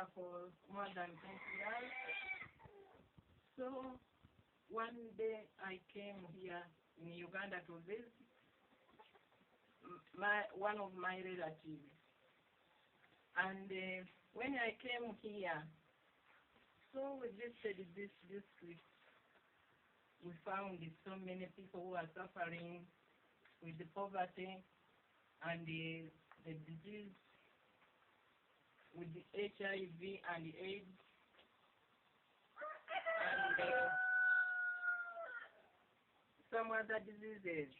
Uganda for more than 20 years. So one day I came here in Uganda to visit one of my relatives. And when I came here, so we visited this district. We found so many people who are suffering with the poverty and the disease, with the HIV and the AIDS. And some other diseases.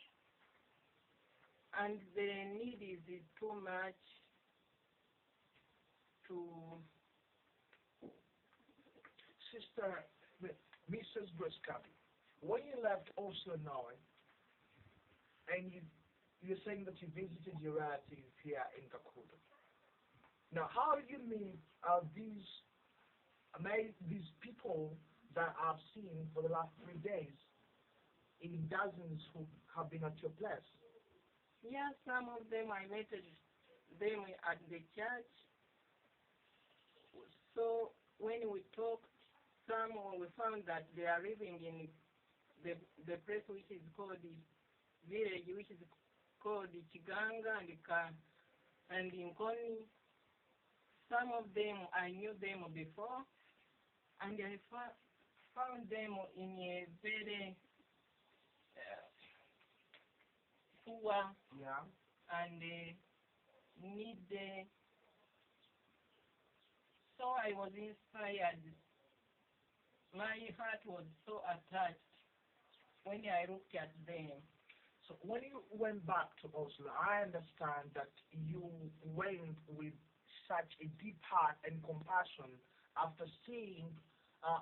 And the need is too much to... Sister Mrs. Kabi, when you left Oslo now, and you're saying that you visited your relative here in Kakuda. Now, how did you meet these people that I've seen for the last 3 days in dozens who have been at your place? Yeah, some of them I met them at the church. So when we talked, we found that they are living in the place which is called the village, which is called the Chiganga and Inkoni. Some of them, I knew them before, and I found them in a very poor and need. So I was inspired. My heart was so attached when I looked at them. So when you went back to Oslo, I understand that you went with such a deep heart and compassion after seeing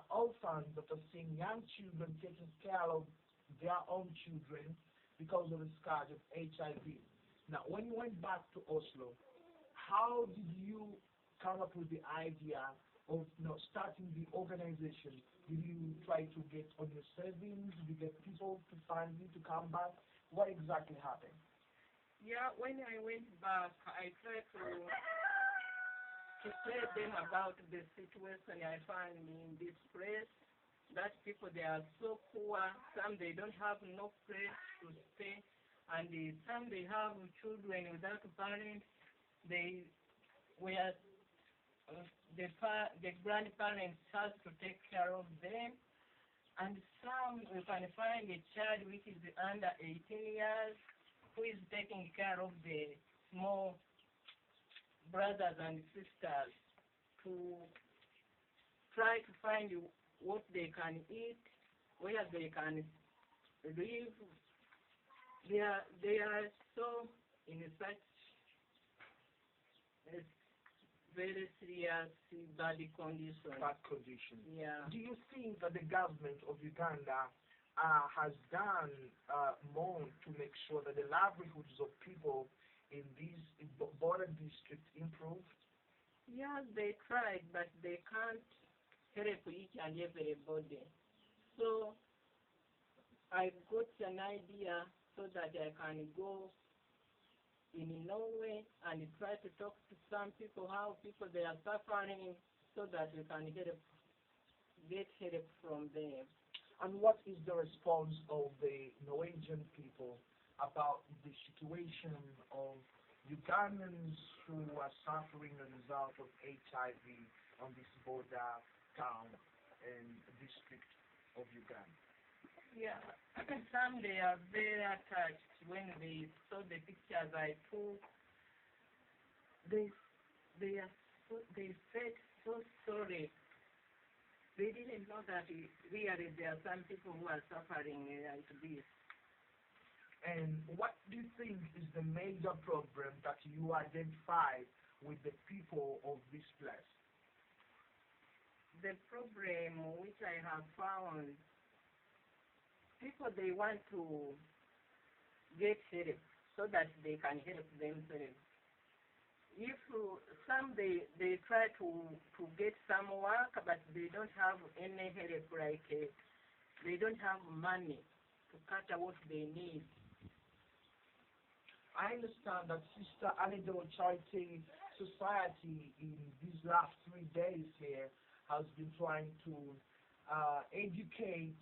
orphans, after seeing young children taking care of their own children because of the scourge of HIV. Now, when you went back to Oslo, how did you come up with the idea of starting the organization? Did you try to get on your savings? Did you get people to fund you to come back? What exactly happened? Yeah, when I went back, I tried to tell them about the situation I found in this place. That people, they are so poor. Some they don't have no place to stay, and some they have children without parents. They were the grandparents has to take care of them, and some we can find a child which is under 18 years who is taking care of the small brothers and sisters to try to find what they can eat, where they can live. They are so in such very serious bad condition. Bad condition. Yeah. Do you think that the government of Uganda has done more to make sure that the livelihoods of people in these border districts improve? Yeah, they tried, but they can't help each and everybody. So I got an idea so that I can go in Norway and try to talk to some people, how people they are suffering, so that we can get help from them. And what is the response of the Norwegian people about the situation of Ugandans who are suffering as a result of HIV on this border town and district of Uganda? Yeah, some they are very attached when they saw the pictures I took. They felt so sorry. They didn't know that really there are some people who are suffering like this. And what do you think is the major problem that you identify with the people of this place? The problem which I have found, people they want to get help so that they can help themselves. If some they try to get some work, but they don't have any help, like they don't have money to cater what they need. I understand that Sister Anidol Charity Society in these last 3 days here has been trying to educate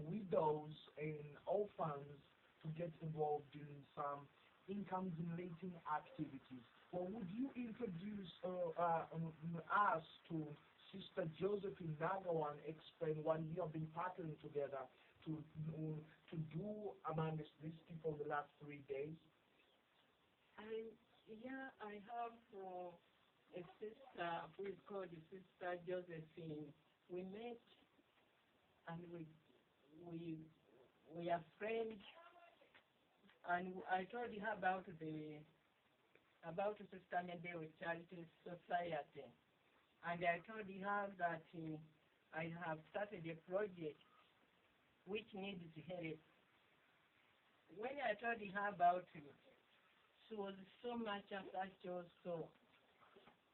widows and orphans to get involved in some income-generating activities. Well, would you introduce us to Sister Josephine Nagawan, explain what you have been partnering together to do among these people the last 3 days? I have a sister who is called Sister Josephine. We met and we are friends, and I told her about Sister Nede Charity Society, and I told her that I have started a project which needs help. When I told her about it, she was so much attached also,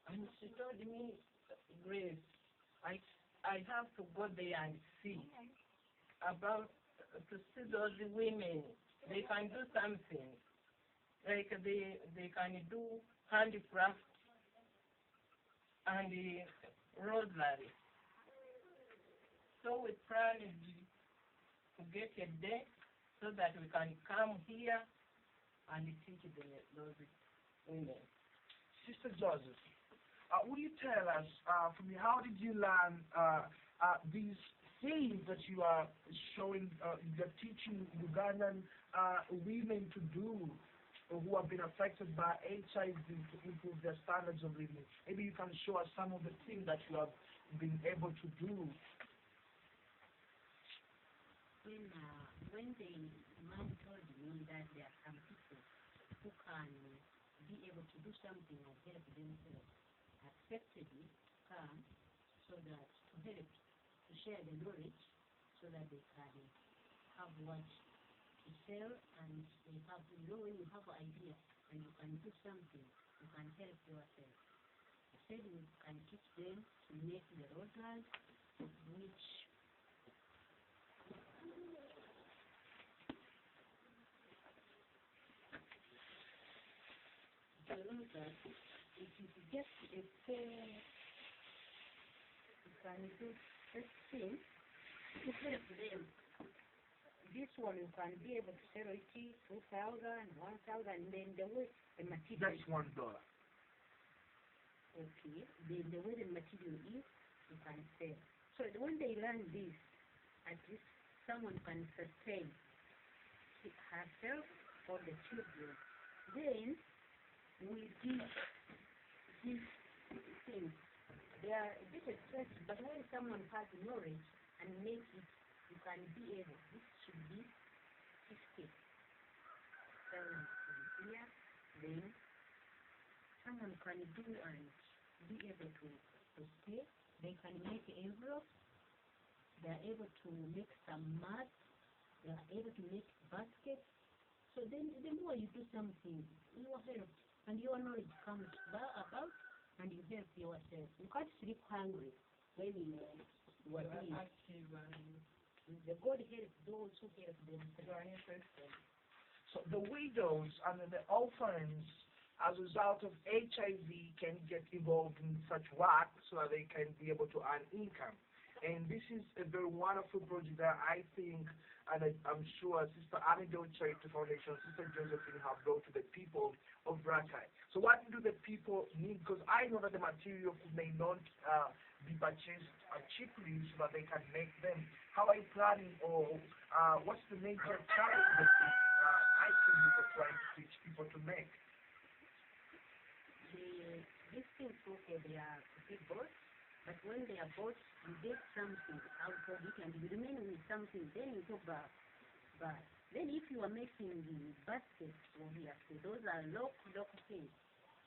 and she told me, Grace, I have to go there and see to see those women. They can do something, like they can do handicraft and rosary. So we planned to get a day so that we can come here and teach those women. Sister Joseph, would you tell us, from you, how did you learn these things that you are showing, you're teaching Ugandan women to do who have been affected by HIV to improve their standards of living? Maybe you can show us some of the things that you have been able to do. When the man told me that there are some people who can be able to do something and help themselves, I accepted it to come so that to help, to share the knowledge so that they can have what to sell, and they have, when you have an idea and you can do something, you can help yourself. I said we can teach them to make the rosary, which if you get a fair, you can do this thing to help them. This one you can be able to sell it 2,000, 1,000, and then the way the material. That's $1. Okay. Then the way the material is, you can sell. So when they learn this, at least someone can sustain herself or the children. Then we give these things. They are a bit expensive, but when someone has knowledge and makes it, you can be able. This should be 50. Someone from here, then someone can do and be able to stay. They can make envelopes. They are able to make some mats. They are able to make baskets. So then the more you do something, you are helped. And your knowledge comes about, and you help yourself. You can't sleep hungry when you are doing Active the God helps those who help themselves. So the widows and the orphans, as a result of HIV, can get involved in such work so that they can be able to earn income. And this is a very wonderful project that I think, and I'm sure Sister Anidel Charity Foundation, Sister Josephine have brought to the people of Rakai. So what do the people need? Because I know that the material may not be purchased cheaply so that they can make them. How are you planning, or what's the major challenge that items you are trying to teach people to make? These things, okay, they are big boats. But when they are bought, you get something out of it and you remain with something, then you go back. But then if you are making the baskets over here, so those are local things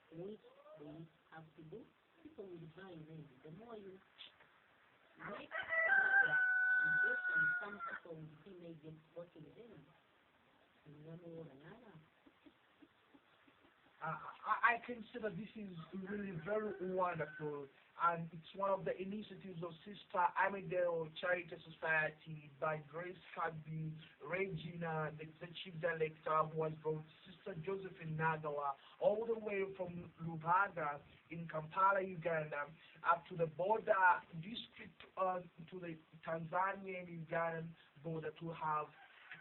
which they have to do. People will buy them. The more you make, and some people will see maybe working them in one way or another. I consider this is really very wonderful, and it's one of the initiatives of Sister Amedeo Charity Society by Grace Kabi, Regina, the chief director, who has brought Sister Josephine Nagawa all the way from Lubaga in Kampala, Uganda, up to the border district to the Tanzanian Ugandan border to have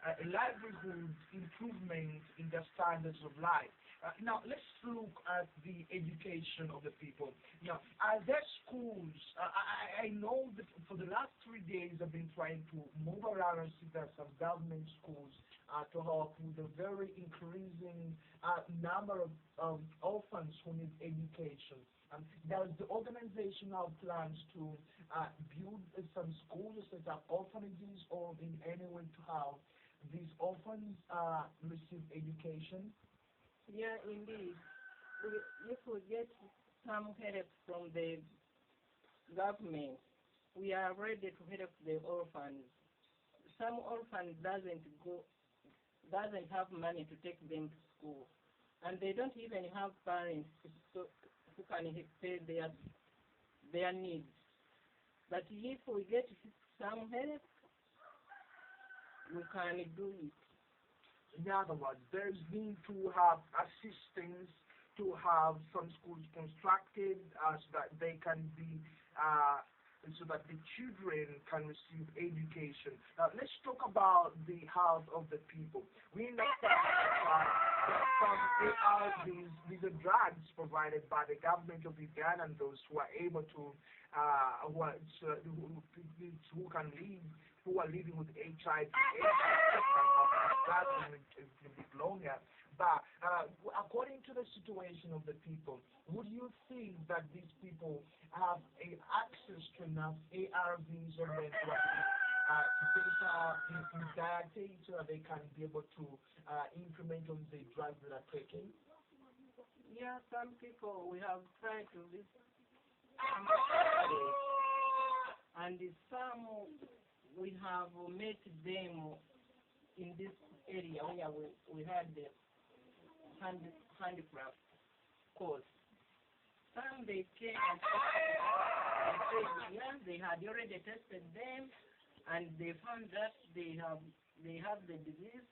a livelihood improvement in their standards of life. Now, let's look at the education of the people. Now, their schools, I know that for the last 3 days I've been trying to move around and see that some government schools to help with the very increasing number of orphans who need education. Does the organization have plans to build some schools, set up orphanages, or in any way to have these orphans receive education? Yeah, indeed. If we get some help from the government, we are ready to help the orphans. Some orphans doesn't have money to take them to school, and they don't even have parents who can pay their needs. But if we get some help, we can do it. In other words, there's need to have assistance to have some schools constructed so that they can be, so that the children can receive education. Now, let's talk about the health of the people. We understand that some ARVs, these are drugs provided by the government of Uganda, and those who are able to, who can live, who are living with HIV, a bit longer. But according to the situation of the people, would you think that these people have access to enough ARVs or dietary so that they can be able to implement on the drugs that are taken? Yeah, some people we have tried to visit and some we have met them in this area where we had the handicraft course. Some they came and said, yeah, they had already tested them and they found that they have the disease,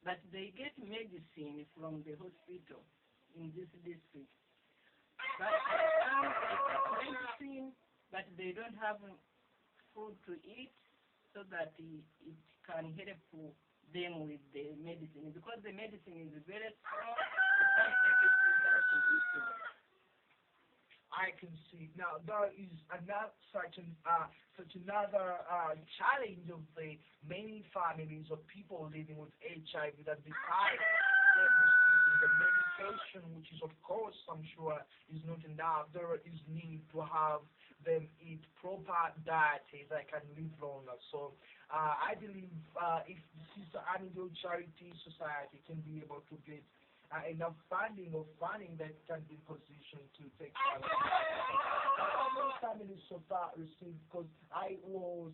but they get medicine from the hospital in this district. But some they get medicine, but they don't have food to eat, so that it can help them with the medicine, because the medicine is very strong. I can see. Now, there is another another challenge of the many families of people living with HIV, that besides the medication, which is of course I'm sure is not enough, there is need to have them eat proper diet that can live longer. So I believe if the Sister Amedeo Charity Society can be able to get enough funding that can be positioned to take care of how many families so far received, because I saw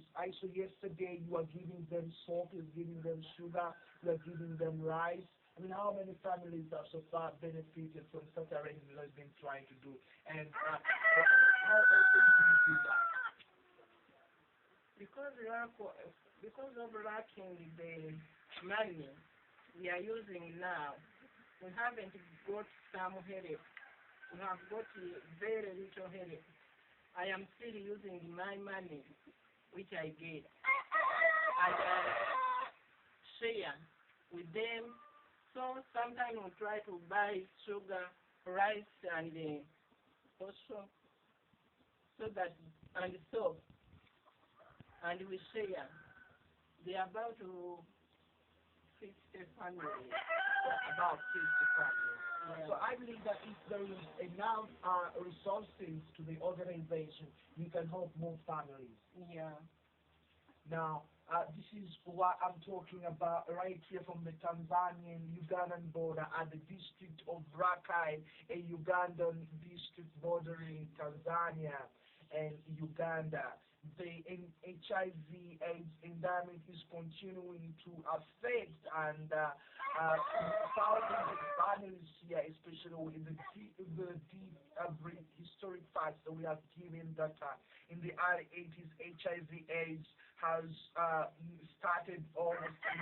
yesterday you are giving them salt, you're giving them sugar, you're giving them rice. I mean, how many families have so far benefited from such arrangement that has been trying to do? And how often do you do that? Because of lacking the money we are using now, we haven't got some help. We have got very little help. I am still using my money, which I get, and share with them. So sometimes we try to buy sugar, rice, and also so that, and soap, and we share. They are about 50 families. About 50 families. Yeah. So I believe that if there is enough resources to the organization, you can help more families. Yeah. Now, this is what I'm talking about right here from the Tanzanian-Ugandan border at the district of Rakai, a Ugandan district bordering Tanzania and Uganda. the HIV/AIDS endemic is continuing to affect and thousands of families here, especially with the deep brief historic facts that we have given that in the early 80s, HIV/AIDS has started almost in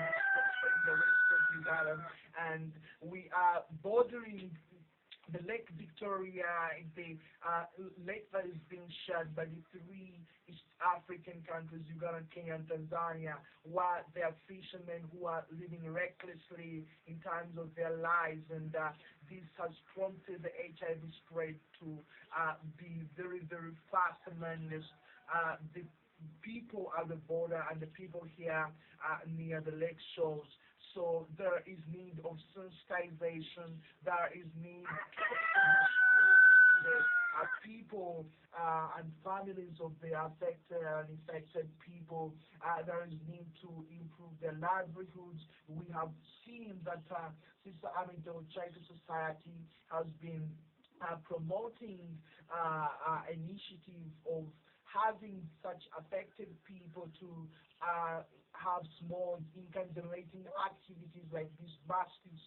the rest of Uganda, and we are bordering the Lake Victoria, the lake that is being shared by the three East African countries, Uganda, Kenya, and Tanzania, where there are fishermen who are living recklessly in terms of their lives, and this has prompted the HIV spread to be very, very fast and tremendous. The people at the border and the people here near the lake shores. So there is need of sensitization, there is need to the people and families of the affected and infected people. There is need to improve their livelihoods. We have seen that Sister Amido Charity Society has been promoting initiative of having such affected people to have small income generating activities like these baskets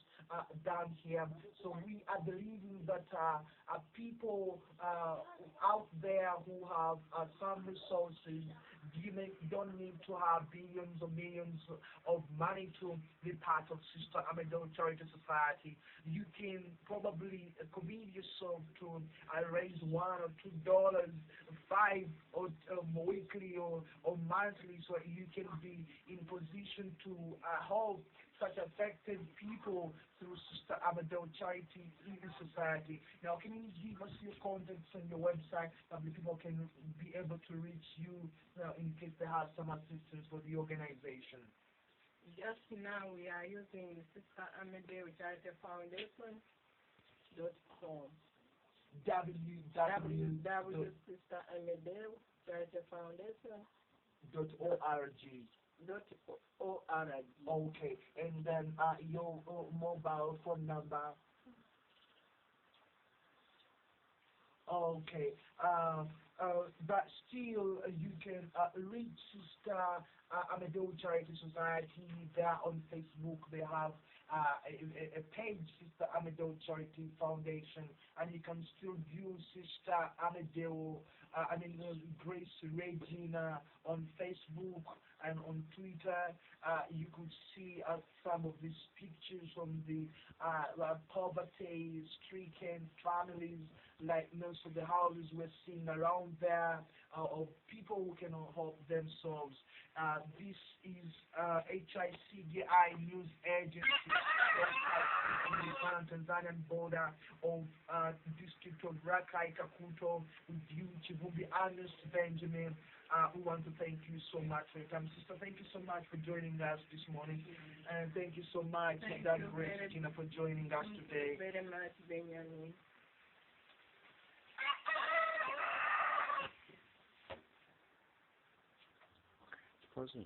down here. So we are believing that people out there who have some resources don't need to have billions or millions of money to be part of Sister Amido Charity Society. You can probably commit yourself to raise $1 or $2, $5 or weekly or monthly, so you can be in position to help such affected people through Sister Amido Charity Society. Now, can you give us your contacts and your website so that people can be able to reach you in case they have some assistance for the organization? Just now we are using Sister Amido Charity Foundation.com. www.sisteramido.org. Okay, and then your mobile phone number. Okay, but still you can reach Sister Amido Charity Society. There on Facebook. They have a page, Sister Amido Charity Foundation, and you can still view Sister Amido, Grace Regina on Facebook and on Twitter. You could see some of these pictures from the poverty-stricken families, like most of the houses we're seeing around there, of people who cannot help themselves. This is HICGI News Agency on the Tanzanian border of district of Rakai Kakuto with you, Kivumbi, Ernest Benjamin. We want to thank you so much for your time. Sister, thank you so much for joining us this morning. And thank you so much, Dad Grace Regina, for joining us today. Thank you very much, Benjamin. President.